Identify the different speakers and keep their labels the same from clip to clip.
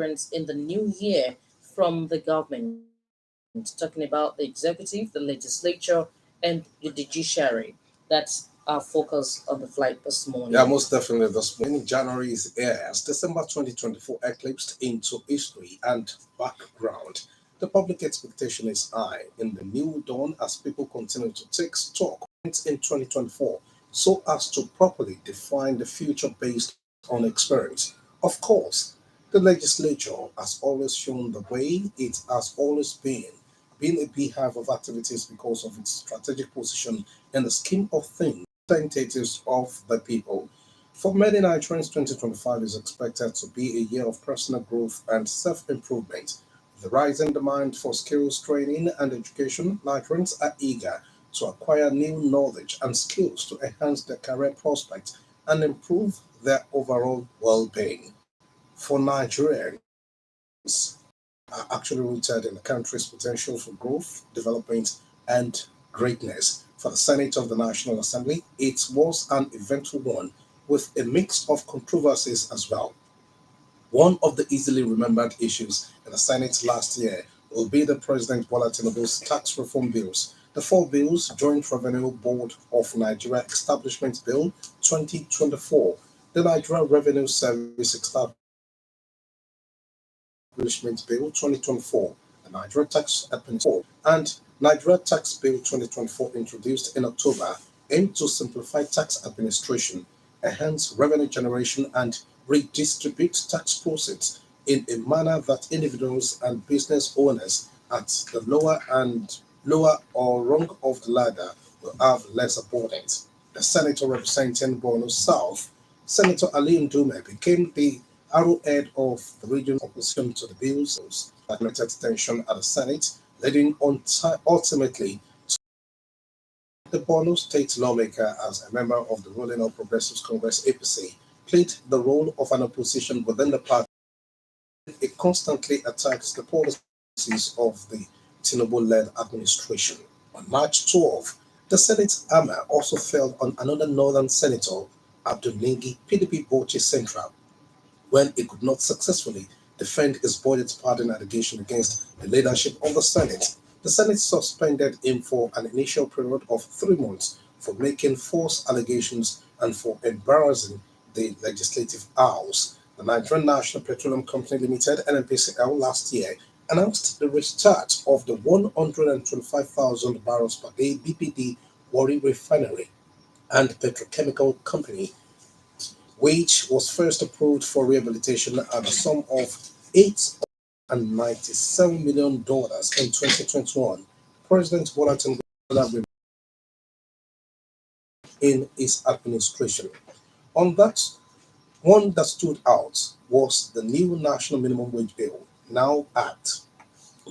Speaker 1: in the new year from the government, talking about the executive, the legislature, and the judiciary. That's our focus on the flight this morning.
Speaker 2: Yeah, most definitely. This morning, January is here as December 2024 eclipsed into history and background. The public expectation is high in the new dawn as people continue to take stock in 2024 so as to properly define the future based on experience. Of course, the legislature has always shown the way. It has always been a beehive of activities because of its strategic position in the scheme of things representatives of the people. For many Nigerians, 2025 is expected to be a year of personal growth and self improvement. With the rising demand for skills training and education, Nigerians are eager to acquire new knowledge and skills to enhance their career prospects and improve their overall well being. For Nigerians, are actually rooted in the country's potential for growth, development, and greatness. For the Senate of the National Assembly, it was an eventful one with a mix of controversies as well. One of the easily remembered issues in the Senate last year will be the President Bola Tinubu's tax reform bills. The four bills, Joint Revenue Board of Nigeria Establishment Bill 2024, the Nigeria Revenue Service Establishment Bill 2024, the Nigeria Tax Administration and Nigeria Tax Bill 2024 introduced in October aim to simplify tax administration, enhance revenue generation and redistribute tax proceeds in a manner that individuals and business owners at the lower or rung of the ladder will have lesser burdens. The senator representing Borno South, Senator Ali Ndume, became the arrowhead of the region's opposition to the bills that created tension at the Senate, leading ultimately the Borno state lawmaker, as a member of the ruling All Progressives Congress (APC), played the role of an opposition within the party. It constantly attacks the policies of the Tinubu-led administration. On March 12, the Senate's hammer also fell on another northern senator, Abdul Lingi, PDP Bauchi Central, when he could not successfully defend his budget pardon allegation against the leadership of the Senate. The Senate suspended him for an initial period of 3 months for making false allegations and for embarrassing the Legislative House. The Nigerian National Petroleum Company Limited (NNPCL) last year announced the restart of the 125,000 barrels per day (BPD) Warri Refinery and Petrochemical Company, which was first approved for rehabilitation at a sum of $897 million in 2021. President Bola Tinubu in his administration. On that, one that stood out was the new National Minimum Wage Bill, now Act,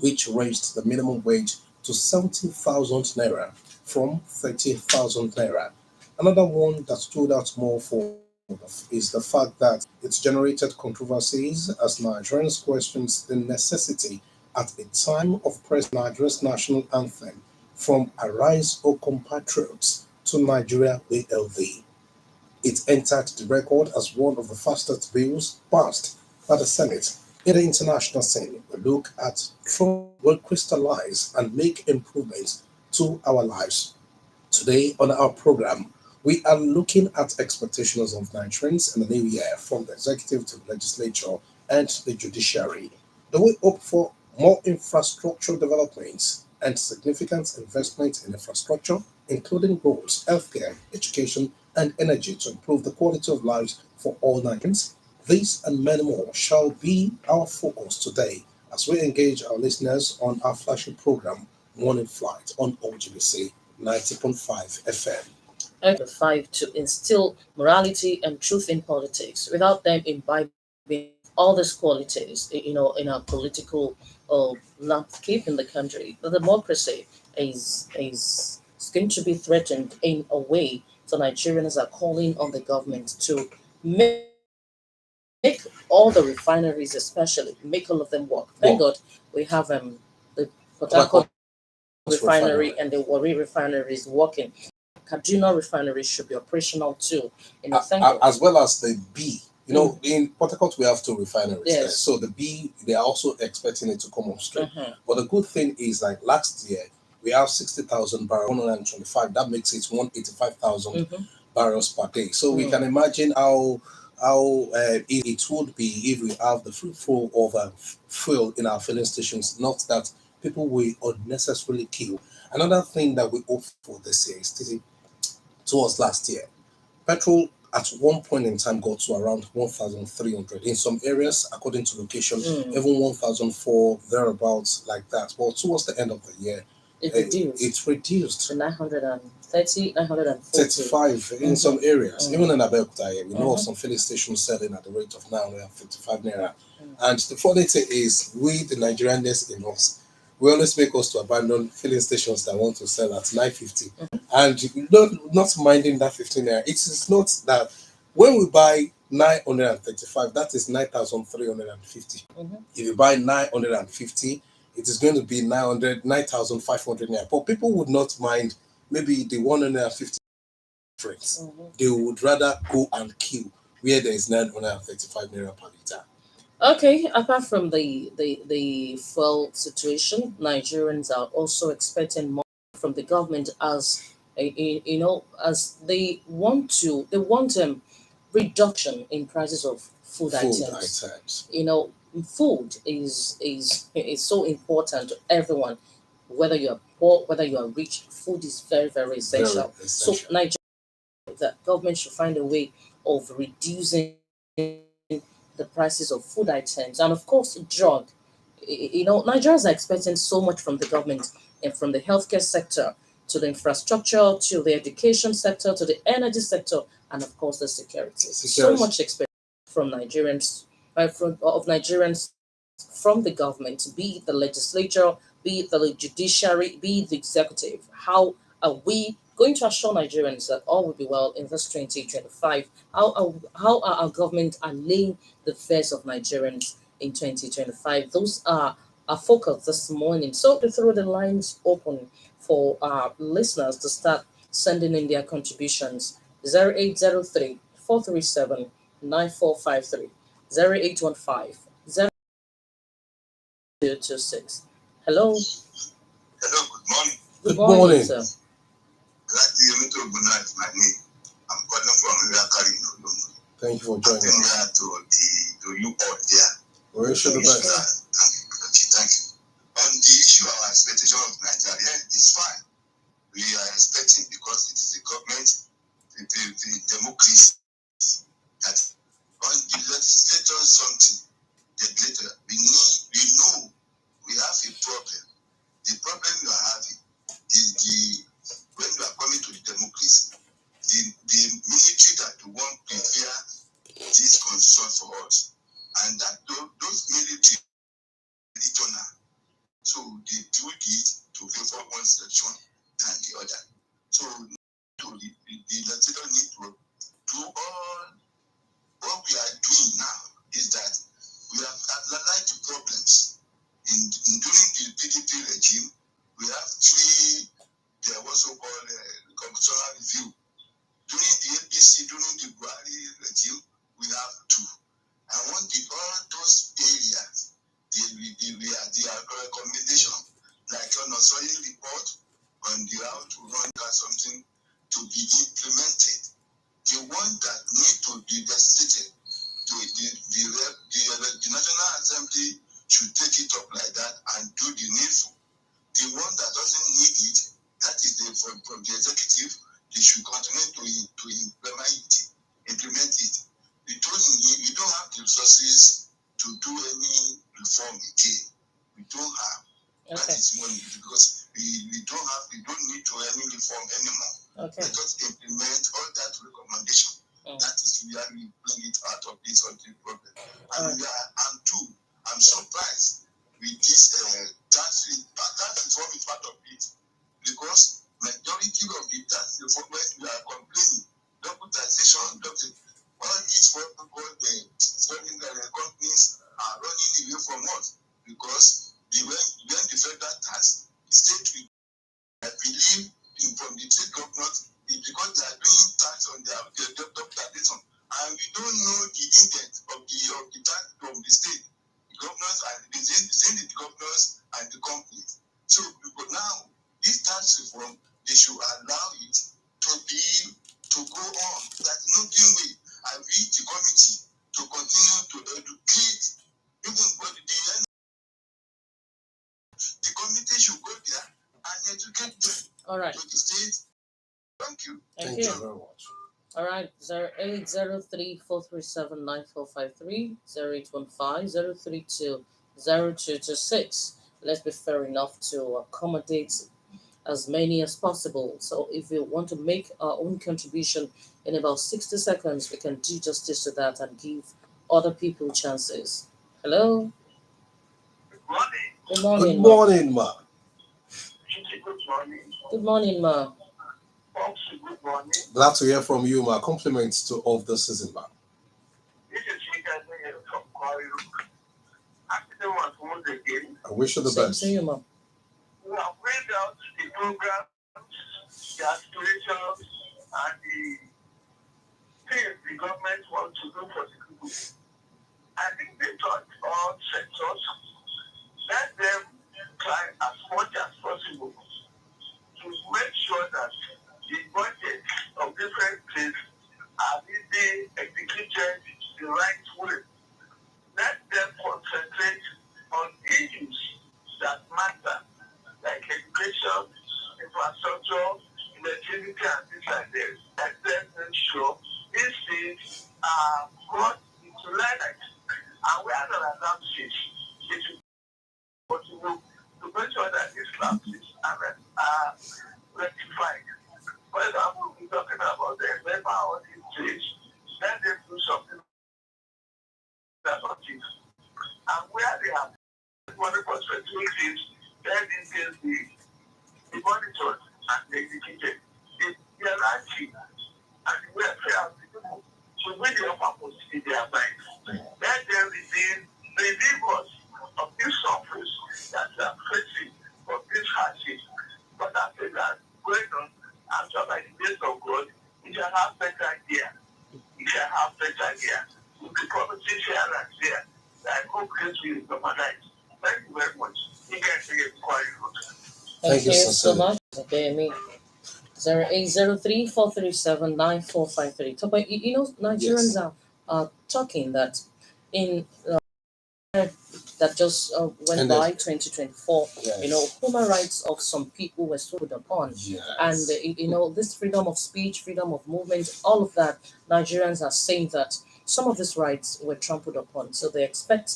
Speaker 2: which raised the minimum wage to 70,000 naira from 30,000 naira. Another one that stood out more for is the fact that it's generated controversies as Nigerians questions the necessity at a time of press Nigeria's national anthem from Arise O Compatriots to Nigeria WLV. It entered the record as one of the fastest bills passed by the Senate. In the international scene, we look at Trump will crystallize and make improvements to our lives. Today on our program, we are looking at expectations of Nigerians in the new year from the executive to the legislature and the judiciary. Do we hope for more infrastructure developments and significant investment in infrastructure, including roads, healthcare, education, and energy to improve the quality of lives for all Nigerians? This and many more shall be our focus today as we engage our listeners on our flagship program, Morning Flight on OGBC 90.5 FM.
Speaker 1: Five to instill morality and truth in politics without them imbibing all these qualities, in our political landscape in the country. The democracy is going to be threatened in a way. So Nigerians are calling on the government to make all the refineries, especially make all of them work. Thank God we have the Port Harcourt refinery and the Warri refinery is working. Kaduna refinery should be operational too. Thank God.
Speaker 2: As well as the B In Port Harcourt we have two refineries there.
Speaker 1: Yes.
Speaker 2: So the B, they are also expecting it to come on stream.
Speaker 1: Uh-huh.
Speaker 2: But the good thing is, like last year, we have 60,000 barrels, 125. That makes it 185,000 barrels per day. So we can imagine how it would be if we have the free flow of fuel in our filling stations, not that people will unnecessarily queue. Another thing that we hope for this year is towards last year, petrol at one point in time got to around 1,300. In some areas, according to location, even 1,004, thereabouts, like that. But towards the end of the year, it reduced
Speaker 1: to 930, 940.
Speaker 2: 35 in some areas. Even in Abeokuta, we know of some filling stations selling at the rate of 955 naira. And the funny thing is, we, the Nigerianness in us, we always make us to abandon filling stations that want to sell at 950. And not minding that 15 naira. It is not that when we buy 935, that is 9,350. If you buy 950, it is going to be 9,500 naira. But people would not mind maybe the 150 difference. They would rather go and queue where there is 935 naira per liter.
Speaker 1: Okay, apart from the fuel situation, Nigerians are also expecting more from the government as as they want reduction in prices of food items. Food is so important to everyone, whether you are poor, whether you are rich. Food is very, very essential.
Speaker 2: Very essential.
Speaker 1: So Nigeria, the government should find a way of reducing the prices of food items, and of course drug. Nigerians are expecting so much from the government, and from the healthcare sector to the infrastructure to the education sector to the energy sector, and of course the security. So much expected from Nigerians, of Nigerians, from the government, be it the legislature, be it the judiciary, be it the executive. How are we going to assure Nigerians that all will be well in this 2025? How are our government allaying the fears of Nigerians in 2025? Those are our focus this morning. So to throw the lines open for our listeners to start sending in their contributions. 0803 437 9453, 0815 0226. Hello.
Speaker 3: Hello, good morning.
Speaker 1: Good morning, sir.
Speaker 3: Lati Yemito Obuna is my name. I'm calling from Riakari, no.
Speaker 2: Thank you for joining us.
Speaker 3: To you all there.
Speaker 2: We wish you the best.
Speaker 3: Thank you. On the issue of expectation of Nigeria, it's fine. We are expecting because it is the government, the democracy, that on the legislature something, we know we have a problem. The problem you are having is when you are coming to the democracy, the military that want to prepare this concern for us, and that those military regional, so they do this to favor one section than the other. So the legislature need to do all. What we are doing now is that we have analyzed the problems during the PDP regime. We have three. There was so-called constitutional review. During the APC, during the Buhari regime, we have two. I want all those areas, the recommendation, like on a soil report, on the how to run something to be implemented. The one that need to be legislated, the National Assembly should take it up like that and do the needful. The one that doesn't need it, that is from the executive, they should continue to implement it. We don't have the resources to do any reform again. We don't have. Okay. That is one, because we don't need to any reform anymore. Okay. Let us implement all that recommendation. That is where we bring it out of this problem. And two, I'm surprised with this tax reform is part of it, because majority of the tax reform we are complaining, double taxation, all these the foreign companies are running away from us, because when the federal tax, the state, I believe from the state government, it's because they are doing tax on their double taxation, and we don't know the intent of the tax of the state, the governors and the governors and the companies. So but now this tax reform, they should allow it to go on. There's nothing way. I read the committee to continue to educate even but the committee should go there and educate them.
Speaker 1: All right.
Speaker 3: To the state. Thank you.
Speaker 1: Thank
Speaker 2: you
Speaker 1: you.
Speaker 2: very much.
Speaker 1: All right, 0803-437-9453, 0815-032-0226. Let's be fair enough to accommodate as many as possible. So if we want to make our own contribution in about 60 seconds, we can do justice to that and give other people chances. Hello?
Speaker 3: Good morning.
Speaker 1: Good
Speaker 2: Good
Speaker 1: morning, Ma.
Speaker 2: morning, ma.
Speaker 3: Good morning.
Speaker 1: Good morning, Ma.
Speaker 3: Folks, good morning.
Speaker 2: Glad to hear from you, ma. Compliments to of the season, ma.
Speaker 3: This is Chica from Kwari. After the one once again,
Speaker 2: I wish you the
Speaker 1: Same
Speaker 2: best.
Speaker 1: to you, Ma.
Speaker 3: we have read out the program, the aspirations, and the things the government wants to do for the people. I think they touch all sectors. Let them try as much as possible to make sure that the budget of different states are really executed the right way. Let them concentrate on issues that matter, like education, infrastructure, electricity, and things like this. Let them make sure these things are brought into light. And where there are lapses, it is possible to make sure that these lapses are rectified. For example, we're talking about the member audit stage. Let them do something that's not it. And where they have money for specific things, let these things be monitored and executed. The hierarchy and the welfare of the people should be the upper post in their minds. Let them relieve us of this suffering that we are facing from this hardship. But after that, going on, after by the grace of God, we shall have better idea. We shall have better idea. We'll be promising here and there. I hope this will normalize. Thank you very much. You guys are quite good.
Speaker 1: Thank you so
Speaker 2: sincerely.
Speaker 1: much. Okay, me. 0803-437-9453. So, but you know, Nigerians
Speaker 2: Yes.
Speaker 1: are talking that in that just went
Speaker 2: Ended.
Speaker 1: by 2024,
Speaker 2: Yes.
Speaker 1: you know, human rights of some people were stood upon.
Speaker 2: Yes.
Speaker 1: And, you know, this freedom of speech, freedom of movement, all of that, Nigerians are saying that some of these rights were trampled upon. So they expect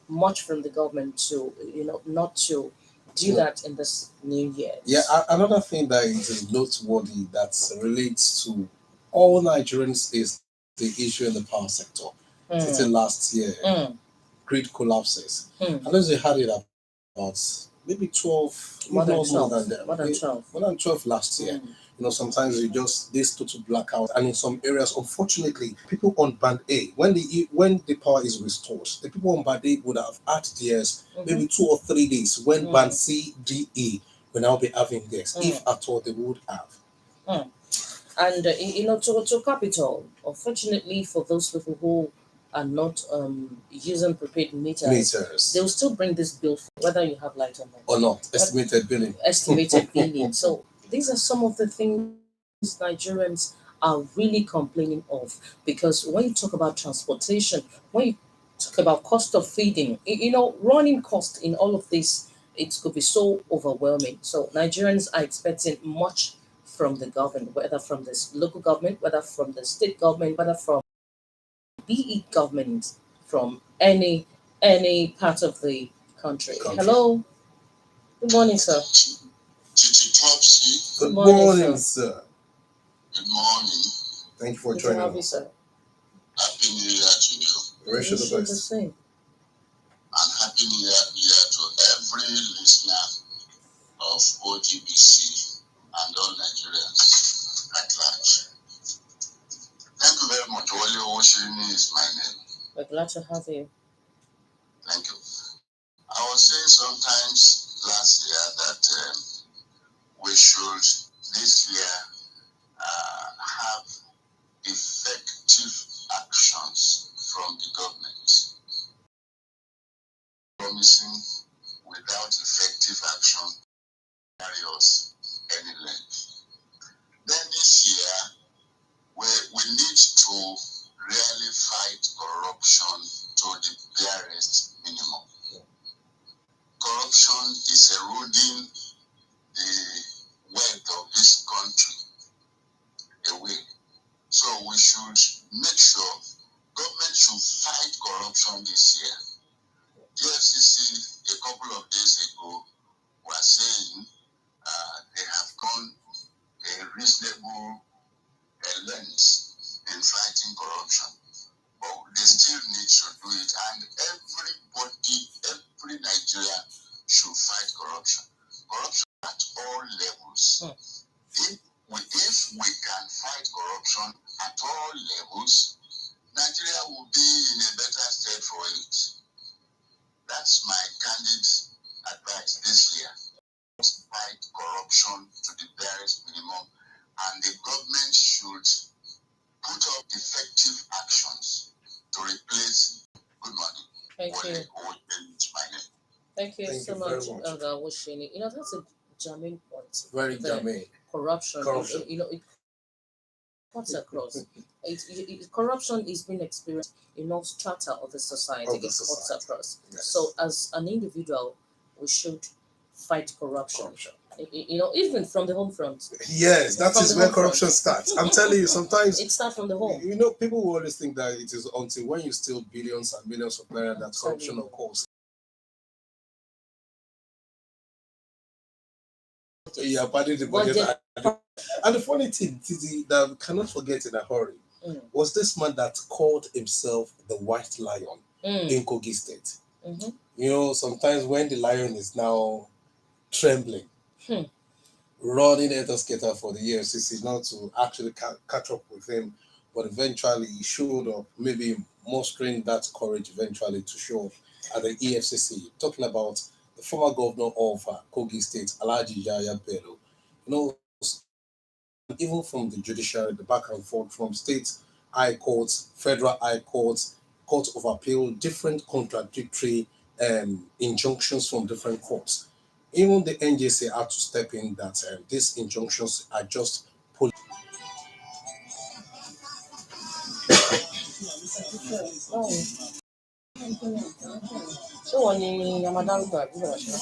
Speaker 1: much from the government to, you know, not to do
Speaker 2: Yeah.
Speaker 1: that in this new year.
Speaker 2: Yeah, another thing that is noteworthy that relates to all Nigerians is the issue in the power sector. Till last year, grid collapses. Unless they had it about maybe 12,
Speaker 1: More
Speaker 2: if
Speaker 1: than
Speaker 2: not
Speaker 1: 12.
Speaker 2: more than that.
Speaker 1: More than 12.
Speaker 2: More than 12 last year. You know, sometimes you just this total blackout, and in some areas, unfortunately, people on band A, when the power is restored, the people on band A would have had theirs maybe 2 or 3 days. When band C, D, E will now be having theirs, if at all they would have.
Speaker 1: And you know, to capital, unfortunately for those people who are not using prepaid meters, they'll still bring this bill for whether you have light or not.
Speaker 2: Estimated billing.
Speaker 1: Estimated billing. So these are some of the things Nigerians are really complaining of, because when you talk about transportation, when you talk about cost of feeding, you know, running cost in all of this, it could be so overwhelming. So Nigerians are expecting much from the government, whether from the local government, whether from the state government, whether from be it government from any part of the country. Hello. Good morning, sir.
Speaker 3: Titi Topsy,
Speaker 2: Good
Speaker 1: morning,
Speaker 2: morning,
Speaker 1: sir.
Speaker 2: sir.
Speaker 3: good morning.
Speaker 2: Thank you for
Speaker 1: Good to
Speaker 2: joining
Speaker 1: have you,
Speaker 2: us.
Speaker 1: sir.
Speaker 3: Happy New Year to you.
Speaker 2: We wish you
Speaker 1: Wish
Speaker 2: the
Speaker 1: you the
Speaker 2: best.
Speaker 1: same.
Speaker 3: And Happy New Year to every listener of OGBC and all Nigerians at large. Thank you very much. Wale Oshini is my name.
Speaker 1: We're glad to have you.
Speaker 3: Thank you. I was saying sometimes last year that we should this year have effective actions from the government, promising without effective action carries any length. Then this year, we need to really fight corruption to the barest minimum. Corruption is eroding the wealth of this country away. So we should make sure government should fight corruption this year. The FCC a couple of days ago were saying they have gone a reasonable length in fighting corruption, but they still need to do it. And every Nigerian should fight corruption. Corruption at all levels. If we can fight corruption at all levels, Nigeria will be in a better state for it. That's my candid advice this year. Fight corruption to the barest minimum, and the government should put up effective actions to replace good money.
Speaker 1: Thank you.
Speaker 3: My name.
Speaker 1: Thank you
Speaker 2: Thank
Speaker 1: so
Speaker 2: you very
Speaker 1: much,
Speaker 2: much.
Speaker 1: Elder Woshini. That's a germane point.
Speaker 2: Very
Speaker 1: The
Speaker 2: germane.
Speaker 1: Corruption.
Speaker 2: Corruption.
Speaker 1: It cuts across. Corruption is being experienced in all strata of the society.
Speaker 2: Of the
Speaker 1: It cuts
Speaker 2: society.
Speaker 1: across.
Speaker 2: Yes.
Speaker 1: So, as an individual, we should fight corruption.
Speaker 2: Corruption.
Speaker 1: Even from the home front.
Speaker 2: Yes, that
Speaker 1: From
Speaker 2: is
Speaker 1: the
Speaker 2: where
Speaker 1: home
Speaker 2: corruption
Speaker 1: front.
Speaker 2: starts. I'm telling you, sometimes
Speaker 1: It starts from the home.
Speaker 2: people will always think that it is until when you steal billions and millions of naira that corruption occurs. Yeah, pardon the budget. And the funny thing, Titi, that we cannot forget in a hurry, was this man that called himself the White Lion in Kogi State.
Speaker 1: Mm-hmm.
Speaker 2: Sometimes when the lion is now trembling, running at a skater for the EFCC not to actually catch up with him, but eventually he showed up, maybe mustering that courage eventually to show up at the EFCC, talking about the former governor of Kogi State, Alhaji Yahaya Bello. Even from the judiciary, the back and forth from state high courts, federal high courts, court of appeal, different contradictory injunctions from different courts. Even the NJC had to step in that these injunctions are just
Speaker 1: ṣé wọn ni yamadárúkọ àbí bàbá ṣe.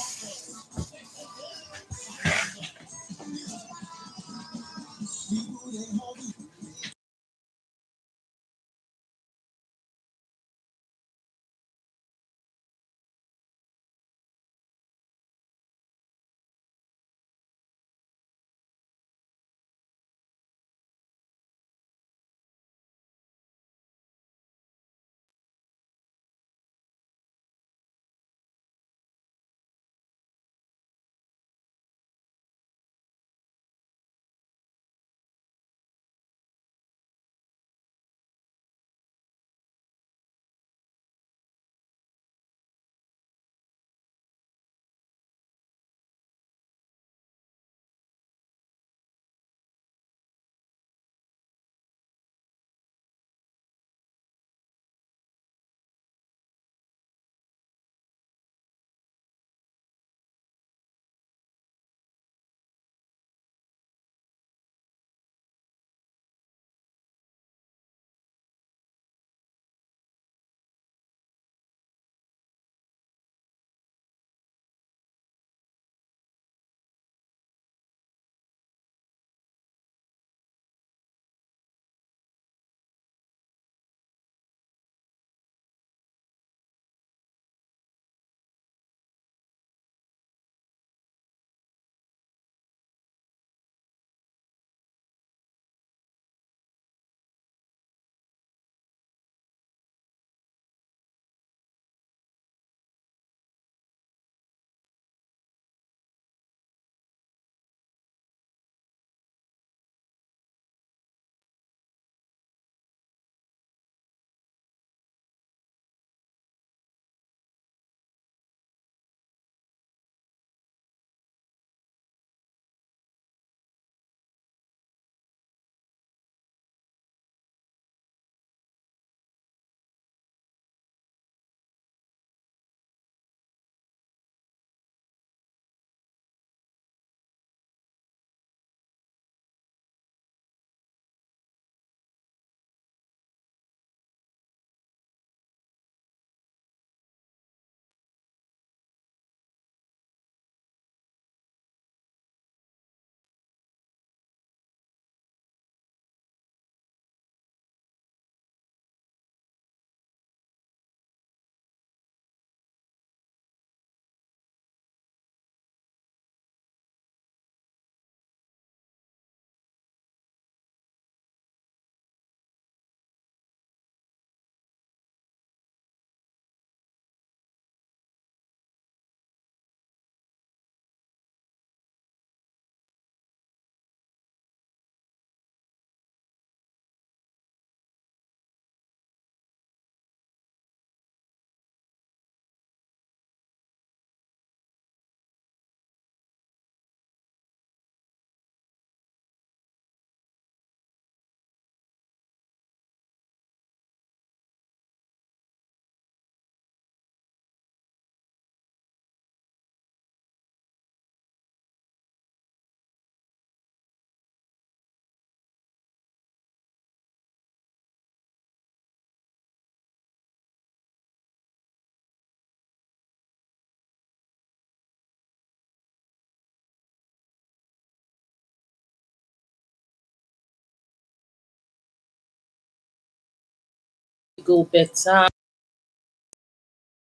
Speaker 1: go better.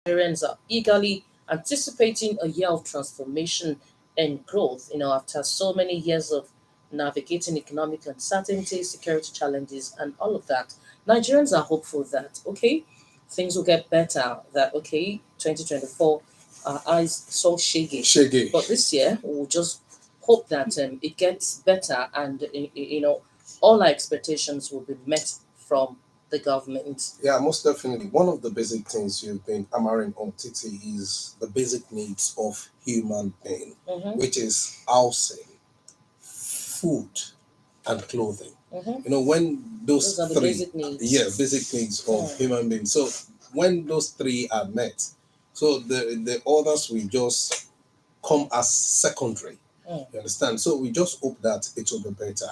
Speaker 1: Nigerians are eagerly anticipating a year of transformation and growth, after so many years of navigating economic uncertainty, security challenges, and all of that. Nigerians are hopeful that, okay, things will get better, that, okay, 2024, our eyes so shaky.
Speaker 2: Shaggy.
Speaker 1: But this year, we'll just hope that it gets better and, all our expectations will be met from the government.
Speaker 2: Yeah, most definitely. One of the basic things you've been hammering on, Titi, is the basic needs of human being,
Speaker 1: Mm-hmm,
Speaker 2: which is housing, food, and clothing.
Speaker 1: mm-hmm.
Speaker 2: When those
Speaker 1: Those are the
Speaker 2: three,
Speaker 1: basic needs.
Speaker 2: yeah, basic needs of
Speaker 1: Mm.
Speaker 2: human beings. So when those three are met, so the others will just come as secondary.
Speaker 1: Mm.
Speaker 2: You understand? So we just hope that it will be better.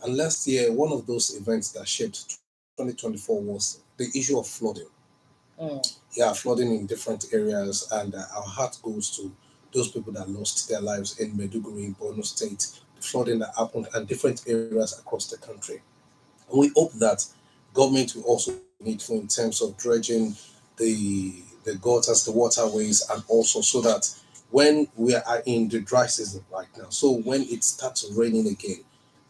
Speaker 2: And last year, one of those events that shaped 2024 was the issue of flooding.
Speaker 1: Mm.
Speaker 2: Yeah, flooding in different areas, and our heart goes to those people that lost their lives in Meduguri, in Borno State, the flooding that happened, and different areas across the country. And we hope that government will also need for in terms of dredging the gutters, the waterways, and also so that when we are in the dry season right now, so when it starts raining again,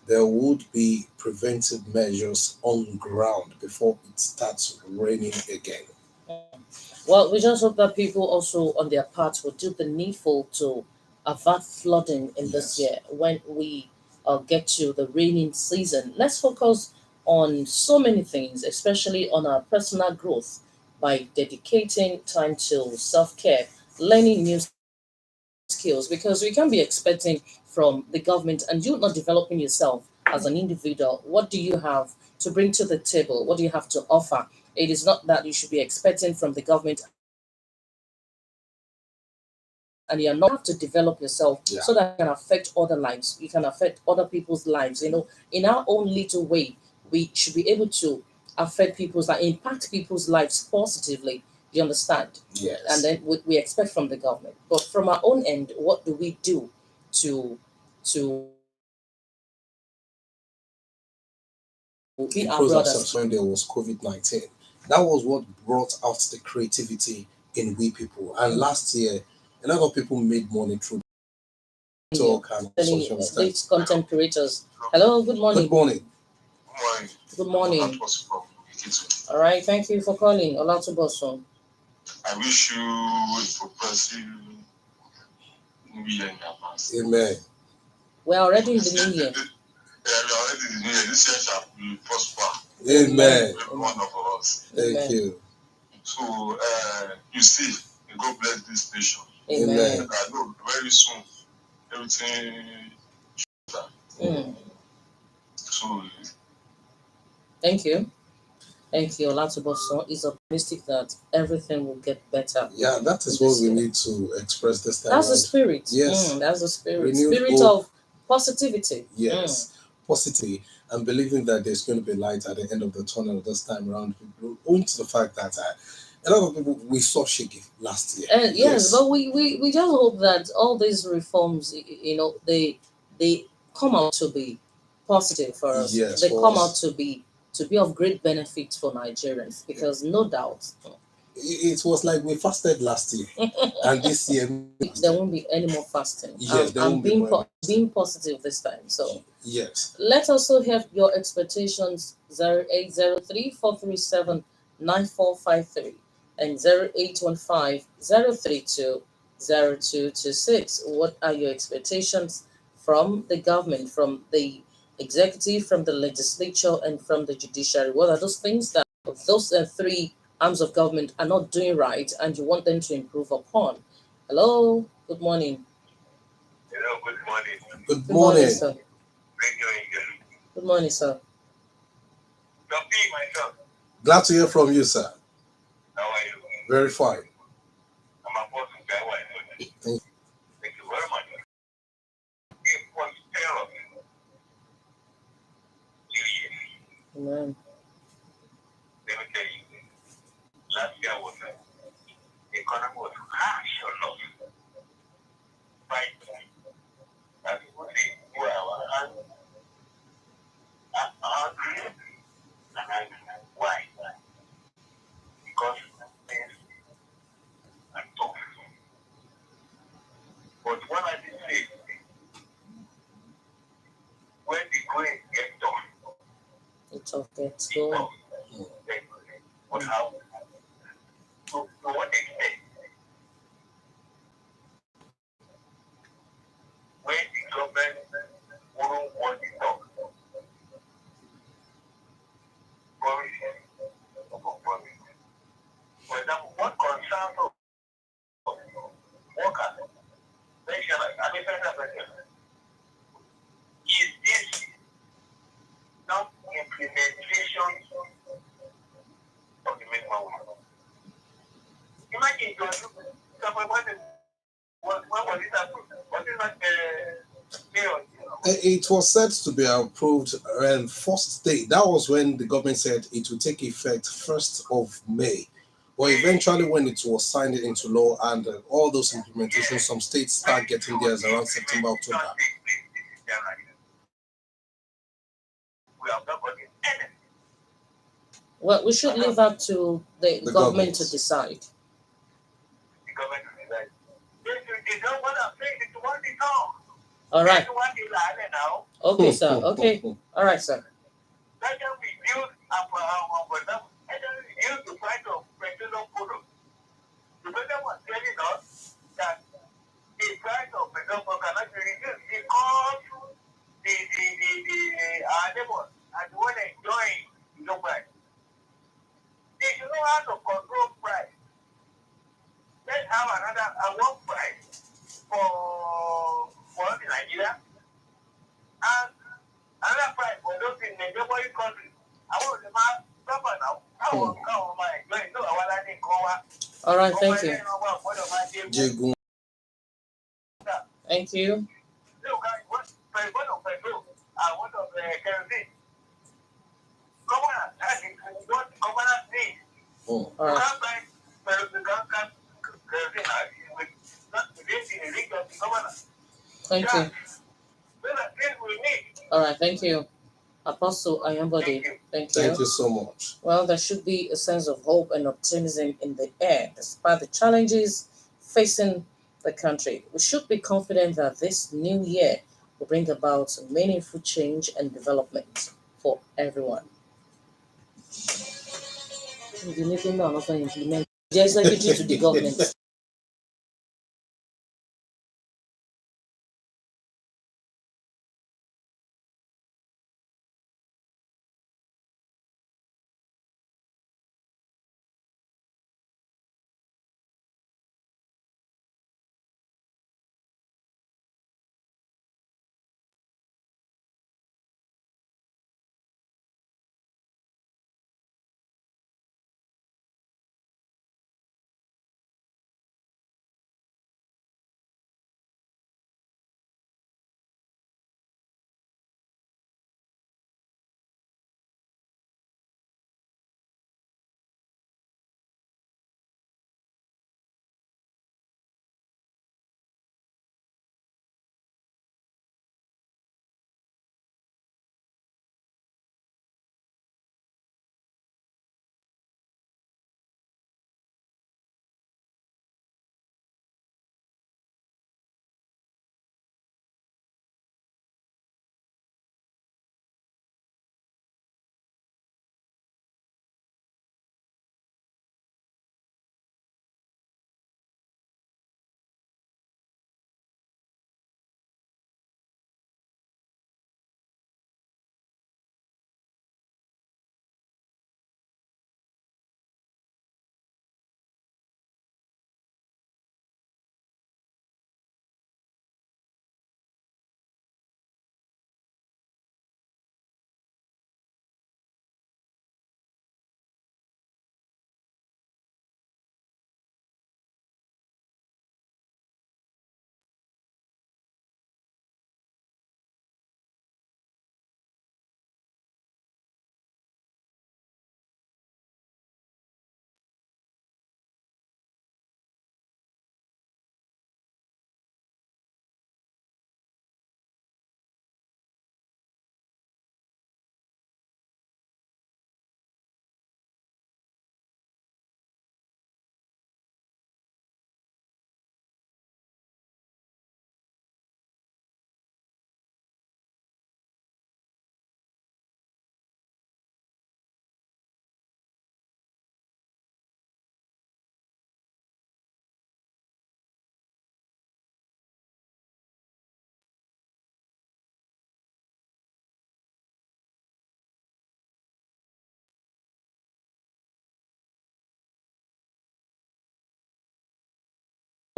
Speaker 2: there would be preventive measures on ground before it starts raining again.
Speaker 1: Well, we just hope that people also, on their part, will do the needful to avert flooding in this
Speaker 2: Yes.
Speaker 1: year when we get to the raining season. Let's focus on so many things, especially on our personal growth by dedicating time to self care, learning new skills, because we can't be expecting from the government and you not developing yourself as an individual. What do you have to bring to the table? What do you have to offer? It is not that you should be expecting from the government and you're not have to develop yourself
Speaker 2: Yeah.
Speaker 1: so that you can affect other lives. You can affect other people's lives. In our own little way, we should be able to affect people's life, impact people's lives positively. You understand?
Speaker 2: Yes.
Speaker 1: And then we expect from the government. But from our own end, what do we do to be our
Speaker 2: Improve
Speaker 1: brothers?
Speaker 2: ourselves when there was COVID-19. That was what brought out the creativity in we people. And last year, a lot of people made money through TikTok and
Speaker 1: Any
Speaker 2: social media.
Speaker 1: these content creators. Hello, good morning.
Speaker 2: Good morning.
Speaker 1: Good morning.
Speaker 3: That was from Ikiti.
Speaker 1: All right, thank you for calling. Olatubosun.
Speaker 3: I wish you a progressive New Year in advance.
Speaker 2: Amen.
Speaker 1: We're already in the new year.
Speaker 3: We are already in the New Year. This year shall be prosper.
Speaker 2: Amen.
Speaker 3: Every one of us.
Speaker 2: Thank
Speaker 1: Amen.
Speaker 2: you.
Speaker 3: So, you see, may God bless this nation.
Speaker 1: Amen.
Speaker 3: And I know very soon everything.
Speaker 1: Mm.
Speaker 3: So,
Speaker 1: Thank you. Thank you. Olatubosun is optimistic that everything will get better.
Speaker 2: Yeah, that is what we need to express this time.
Speaker 1: That's the
Speaker 2: around.
Speaker 1: spirit.
Speaker 2: Yes.
Speaker 1: That's the spirit.
Speaker 2: Renewed
Speaker 1: Spirit
Speaker 2: hope.
Speaker 1: of positivity.
Speaker 2: Yes. Positivity and believing that there's going to be light at the end of the tunnel this time around. Owing to the fact that a lot of people we saw shaky last year.
Speaker 1: And yes, but we just hope that all these reforms, they come out to be positive for us.
Speaker 2: Yes,
Speaker 1: They
Speaker 2: for
Speaker 1: come
Speaker 2: us.
Speaker 1: out to be of great benefit for Nigerians, because no doubt
Speaker 2: It was like we fasted last year, and this year
Speaker 1: there won't be any more fasting.
Speaker 2: Yes, there
Speaker 1: I'm
Speaker 2: won't be
Speaker 1: being
Speaker 2: more.
Speaker 1: being positive this time. So
Speaker 2: Yes.
Speaker 1: let's also have your expectations. 0803-437-9453 and 0815-032-0226. What are your expectations from the government, from the executive, from the legislature, and from the judiciary? What are those things that those three arms of government are not doing right and you want them to improve upon? Hello, good morning.
Speaker 3: hello, good morning.
Speaker 2: Good
Speaker 1: Good morning,
Speaker 2: morning.
Speaker 1: sir.
Speaker 3: Radio Eagle.
Speaker 1: Good morning, sir.
Speaker 3: Dr. myself,
Speaker 2: Glad to hear from you, sir.
Speaker 3: how are you?
Speaker 2: Very fine.
Speaker 3: I'm a person guy.
Speaker 2: Thank you.
Speaker 3: Thank you very much. It was terrible. New Year.
Speaker 1: Amen.
Speaker 3: Let me tell you, last year was the economy was harsh or not. Right. That people say, well, I'm hungry and I'm why?
Speaker 1: stuff gets going.
Speaker 3: But how? To what extent? When the government wouldn't want to talk, promises upon promises. For example, what concerns of workers, pensioners, and different pensioners, is this not implementation of the minimum wage? Imagine you are someone when was it approved? Was it not mayor?
Speaker 2: It was said to be approved on first day. That was when the government said it would take effect 1st of May. But eventually, when it was signed into law and all those implementations, some states start getting theirs around September, October.
Speaker 3: We have not gotten anything.
Speaker 1: Well, we should leave that to the
Speaker 2: The
Speaker 1: government to
Speaker 2: government.
Speaker 1: decide.
Speaker 3: The government will decide. They don't want to say it want it all.
Speaker 1: All right.
Speaker 3: They want it like now.
Speaker 1: Okay, sir. Okay. All right, sir.
Speaker 3: Let them reduce for example, let them reduce the price of petroleum products. The president was telling us that the price of petroleum products cannot be reduced because our neighbors are the one enjoying the low price. They should know how to control price. Let's have one price for Nigeria and another price for those in the neighboring countries. I want to proper now. I want to come on my enjoy. No, I want to cover.
Speaker 1: All right. Thank you.
Speaker 2: Jegun.
Speaker 1: Thank you.
Speaker 3: Look, one of petrol and one of kerosene. Governor, that is what governor needs.
Speaker 2: Oh.
Speaker 1: All
Speaker 3: You
Speaker 1: right.
Speaker 3: can't buy kerosene with not within the reach of the governor.
Speaker 1: Thank you.
Speaker 3: Those are things we need.
Speaker 1: All right. Thank you. Apostle Ayambode. Thank you.
Speaker 2: Thank you so much.
Speaker 1: Well, there should be a sense of hope and optimism in the air despite the challenges facing the country. We should be confident that this new year will bring about meaningful change and development for everyone. The executive to the government.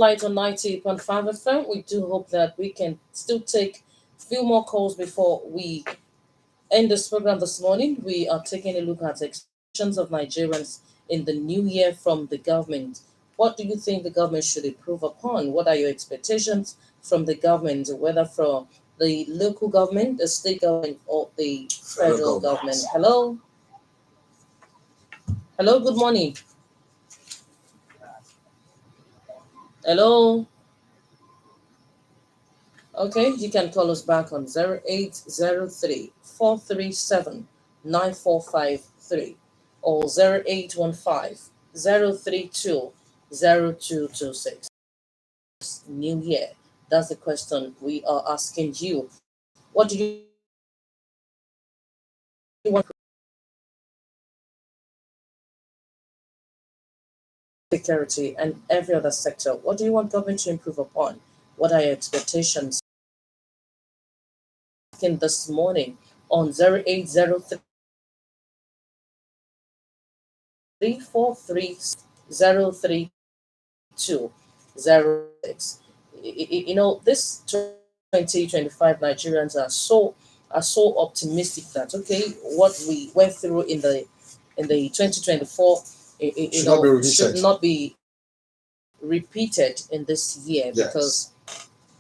Speaker 1: Light on 90.5 FM. We do hope that we can still take a few more calls before we end this program this morning. We are taking a look at the expectations of Nigerians in the new year from the government. What do you think the government should improve upon? What are your expectations from the government, whether from the local government, the state government, or the federal government? Hello? Hello, good morning. Hello? Okay, you can call us back on 0803 437 9453 or 0815 032 0226. New Year. That's the question we are asking you. What do you want security and every other sector? What do you want government to improve upon? What are your expectations? This morning on 0803 343 03206. You know, this 2025 Nigerians are so optimistic that okay, what we went through in the 2024 should not be repeated in this year. Yes. Because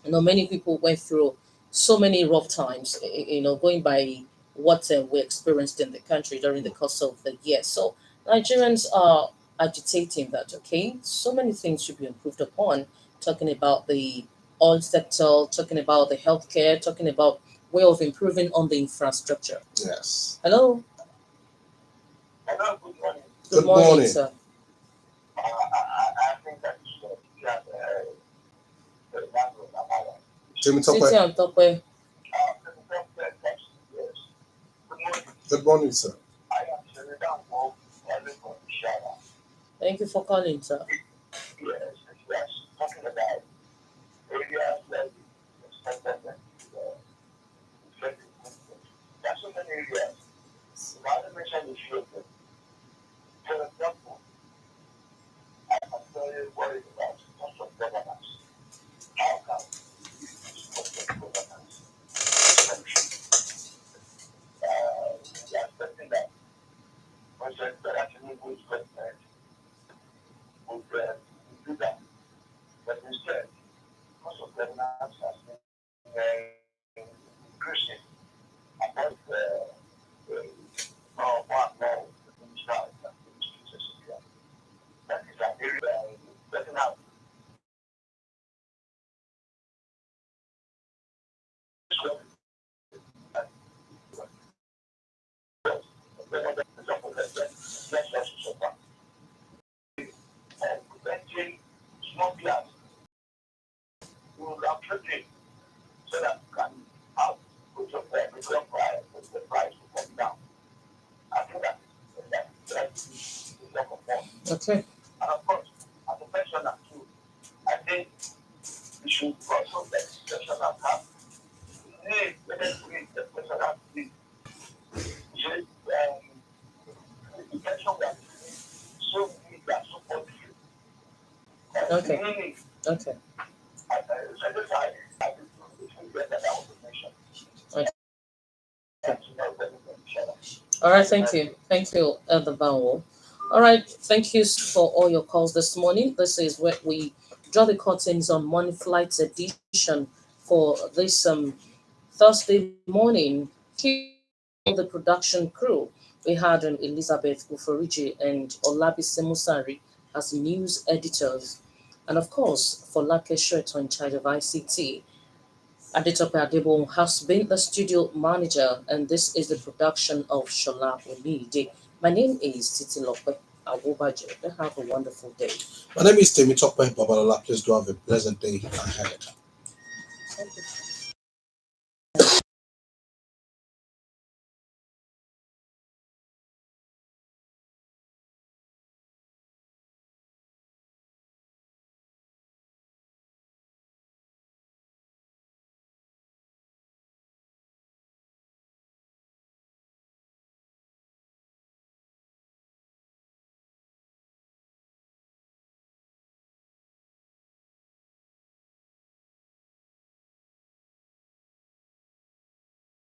Speaker 1: you know many people went through so many rough times, you know, going by what we experienced in the country during the course of the year. So Nigerians are agitating that, okay, so many things should be improved upon, talking about the oil sector, talking about the healthcare, talking about way of improving on the infrastructure.
Speaker 2: Yes.
Speaker 1: Hello?
Speaker 3: Hello, good morning.
Speaker 1: Good morning, sir.
Speaker 3: I think that you have
Speaker 1: City on top way.
Speaker 2: Good morning, sir.
Speaker 1: Thank you for calling, sir.
Speaker 3: Yes, talking about areas like there are so many areas. Rather mention the field. For example, I am very worried about cost of governance. How can cost of governance we are expecting that President Tinubu is president would do that. But instead, cost of governance has been increasing. About more that is an area getting out. Small class, we will approach it so that you can have put your the price will come down. I think that is not conform.
Speaker 1: Okay.
Speaker 3: And of course, as a pensioner too, I think we should also let pensioners have the pensioners need. The pension that so need that support you.
Speaker 1: Okay. Okay. All right, thank you. Thank you, Elder Vowel. All right, thank you for all your calls this morning. This is where we draw the curtains on Morning Flight's edition for this Thursday morning. Here, the production crew. We had Elizabeth Uforiji and Olabisi Musari as news editors. And of course, for Folake Shoto in charge of ICT. Adetope Adebo has been the studio manager, and this is the production of Shola Onide. My name is Titi Lope Awobajo. Have a wonderful day.
Speaker 2: My name is Temitope Babalola. Please do have a pleasant day ahead.
Speaker 1: Thank you.